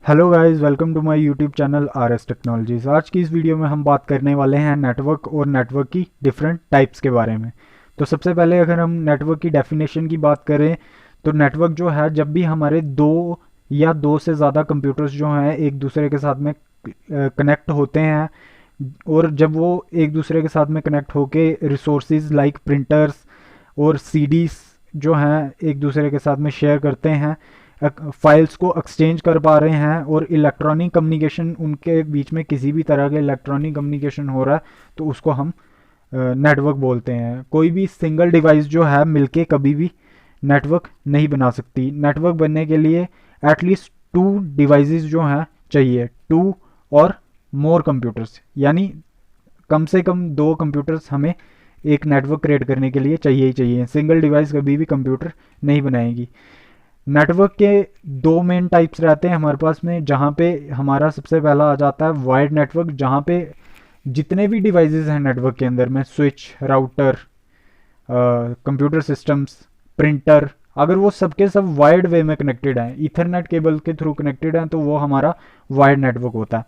Hello guys, welcome to my YouTube channel R S Technologies. आज की इस video में हम बात करने वाले हैं नेटवर्क और नेटवर्क की डिफरेंट टाइप्स के बारे में। तो सबसे पहले अगर हम नेटवर्क की डेफिनेशन की बात करें तो नेटवर्क जो है, जब भी हमारे दो या दो से ज़्यादा कंप्यूटर्स जो हैं एक दूसरे के साथ में कनेक्ट होते हैं, और जब वो एक दूसरे के साथ में कनेक्ट होके रिसोर्सेज लाइक प्रिंटर्स और सीडीज जो हैं एक दूसरे के साथ में शेयर करते हैं, फाइल्स को एक्सचेंज कर पा रहे हैं और इलेक्ट्रॉनिक कम्युनिकेशन उनके बीच में किसी भी तरह के इलेक्ट्रॉनिक कम्युनिकेशन हो रहा है, तो उसको हम नेटवर्क बोलते हैं। कोई भी सिंगल डिवाइस जो है मिलके कभी भी नेटवर्क नहीं बना सकती। नेटवर्क बनने के लिए एटलीस्ट टू डिवाइसेस जो हैं चाहिए, टू और मोर कंप्यूटर्स, यानी कम से कम दो कंप्यूटर्स हमें एक नेटवर्क क्रिएट करने के लिए चाहिए ही चाहिए। सिंगल डिवाइस कभी भी कंप्यूटर नहीं बनाएगी। नेटवर्क के दो मेन टाइप्स रहते हैं हमारे पास में, जहाँ पे हमारा सबसे पहला आ जाता है वायर्ड नेटवर्क, जहाँ पे जितने भी डिवाइसेस हैं नेटवर्क के अंदर में, switch, router, computer systems, printer, अगर वो सबके सब वायर्ड वे में कनेक्टेड हैं, ईथरनेट केबल के थ्रू कनेक्टेड हैं, तो वो हमारा वायर्ड नेटवर्क होता है।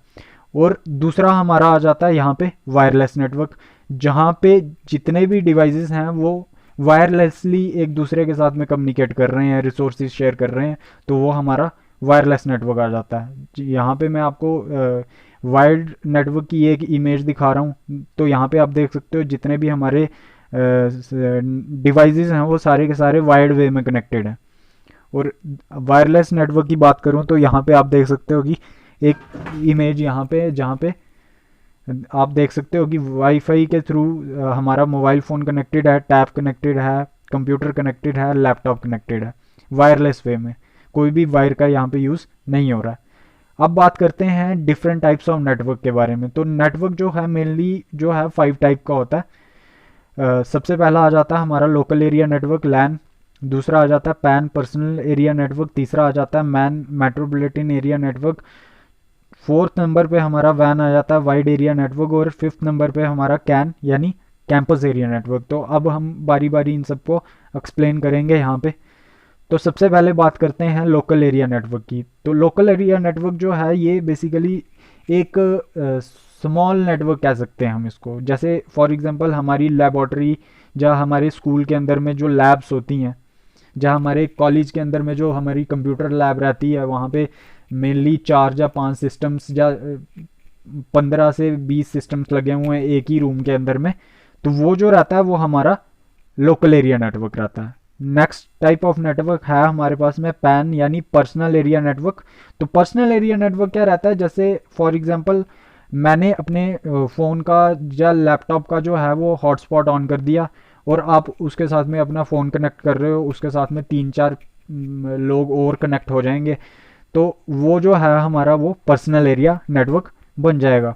और दूसरा हमारा आ जाता है यहाँ पे वायरलेस नेटवर्क, जहाँ पे जितने भी डिवाइसेस हैं वो वायरलेसली एक दूसरे के साथ में कम्युनिकेट कर रहे हैं, रिसोर्सेज शेयर कर रहे हैं, तो वो हमारा वायरलेस नेटवर्क आ जाता है। यहाँ पे मैं आपको वायर्ड नेटवर्क की एक इमेज दिखा रहा हूँ। तो यहाँ पे आप देख सकते हो जितने भी हमारे डिवाइसेस हैं वो सारे के सारे वायर्ड वे में कनेक्टेड हैं। और वायरलेस नेटवर्क की बात करूँ तो यहाँ पे आप देख सकते हो कि एक इमेज यहाँ पे, जहाँ पे आप देख सकते हो कि वाईफाई के थ्रू हमारा मोबाइल फ़ोन कनेक्टेड है, टैब कनेक्टेड है, कंप्यूटर कनेक्टेड है, लैपटॉप कनेक्टेड है, वायरलेस वे में। कोई भी वायर का यहाँ पे यूज़ नहीं हो रहा है। अब बात करते हैं डिफरेंट टाइप्स ऑफ नेटवर्क के बारे में। तो नेटवर्क जो है मेनली जो है 5 टाइप का होता है। सबसे पहला आ जाता है हमारा लोकल एरिया नेटवर्क, लैन। दूसरा आ जाता है पैन, पर्सनल एरिया नेटवर्क। तीसरा आ जाता है man, metropolitan area network. Fourth number पे हमारा वैन आ जाता है, वाइड एरिया नेटवर्क। और फिफ्थ नंबर पे हमारा कैन यानी कैंपस एरिया नेटवर्क। तो अब हम बारी बारी इन सबको एक्सप्लेन करेंगे यहाँ पे। तो सबसे पहले बात करते हैं लोकल एरिया नेटवर्क की। तो लोकल एरिया नेटवर्क जो है ये बेसिकली एक स्मॉल नेटवर्क कह सकते हैं हम इसको। जैसे फॉर एग्जांपल हमारी लेबॉर्ट्री, जहाँ हमारे स्कूल के अंदर में जो लैब्स होती हैं, जहाँ हमारे कॉलेज के अंदर में जो हमारी कंप्यूटर लैब रहती है, वहाँ पे मेनली 4 या 5 सिस्टम्स या 15 से 20 सिस्टम्स लगे हुए हैं एक ही रूम के अंदर में। तो वो जो रहता है वो हमारा लोकल एरिया नेटवर्क रहता है। नेक्स्ट टाइप ऑफ नेटवर्क है हमारे पास में पैन यानी पर्सनल एरिया नेटवर्क। तो पर्सनल एरिया नेटवर्क क्या रहता है, जैसे फॉर एग्जांपल मैंने अपने फ़ोन का या लैपटॉप का जो है वो हॉटस्पॉट ऑन कर दिया, और आप उसके साथ में अपना फ़ोन कनेक्ट कर रहे हो, उसके साथ में 3-4 लोग और कनेक्ट हो जाएंगे, तो वो जो है हमारा वो पर्सनल एरिया नेटवर्क बन जाएगा।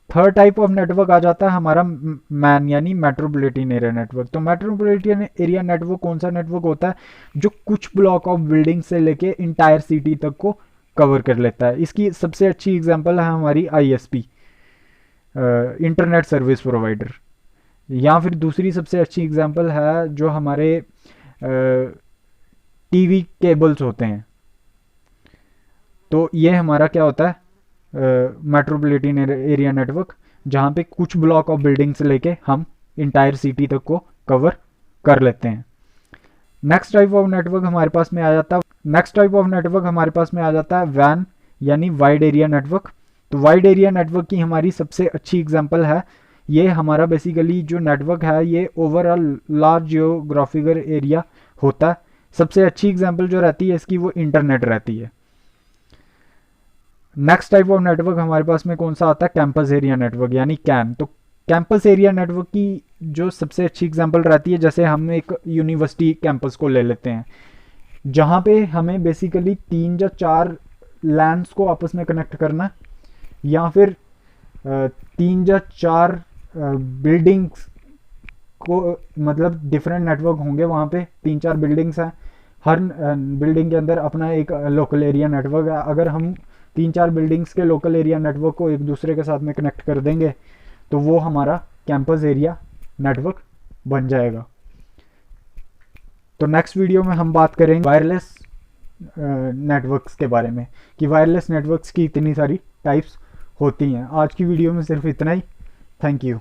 थर्ड टाइप ऑफ नेटवर्क आ जाता है हमारा मैन यानी मेट्रोपॉलिटन एरिया नेटवर्क। तो मेट्रोपॉलिटन एरिया नेटवर्क कौन सा नेटवर्क होता है, जो कुछ ब्लॉक ऑफ बिल्डिंग से लेके इंटायर सिटी तक को कवर कर लेता है। इसकी सबसे अच्छी एग्जांपल है हमारी आईएसपी, इंटरनेट सर्विस प्रोवाइडर। या फिर दूसरी सबसे अच्छी एग्जांपल है जो हमारे टीवी केबल्स होते हैं। तो ये हमारा क्या होता है, मेट्रोपॉलिटन एरिया नेटवर्क, जहाँ पे कुछ ब्लॉक ऑफ बिल्डिंग से लेके हम इंटायर सिटी तक को कवर कर लेते हैं। नेक्स्ट टाइप ऑफ नेटवर्क हमारे पास में आ जाता है वैन यानी वाइड एरिया नेटवर्क। तो वाइड एरिया नेटवर्क की हमारी सबसे अच्छी एग्जांपल है, ये हमारा बेसिकली जो नेटवर्क है ये ओवरऑल लार्ज जियोग्राफिकल एरिया होता है। सबसे अच्छी एग्जांपल जो रहती है इसकी वो इंटरनेट रहती है। नेक्स्ट टाइप ऑफ नेटवर्क हमारे पास में कौन सा आता है, कैंपस एरिया नेटवर्क यानी कैन। तो कैंपस एरिया नेटवर्क की जो सबसे अच्छी एग्जांपल रहती है, जैसे हम एक यूनिवर्सिटी कैंपस को ले लेते हैं, जहाँ पे हमें बेसिकली 3 या 4 लैंड्स को आपस में कनेक्ट करना, या फिर 3 या 4 बिल्डिंग्स को, मतलब डिफरेंट नेटवर्क होंगे। वहाँ पे 3-4 बिल्डिंग्स हैं, हर बिल्डिंग के अंदर अपना एक लोकल एरिया नेटवर्क है। अगर हम 3-4 बिल्डिंग्स के लोकल एरिया नेटवर्क को एक दूसरे के साथ में कनेक्ट कर देंगे तो वो हमारा कैंपस एरिया नेटवर्क बन जाएगा। तो नेक्स्ट वीडियो में हम बात करेंगे वायरलेस नेटवर्क्स के बारे में कि वायरलेस नेटवर्क्स की इतनी सारी टाइप्स होती हैं। आज की वीडियो में सिर्फ इतना ही। Thank you.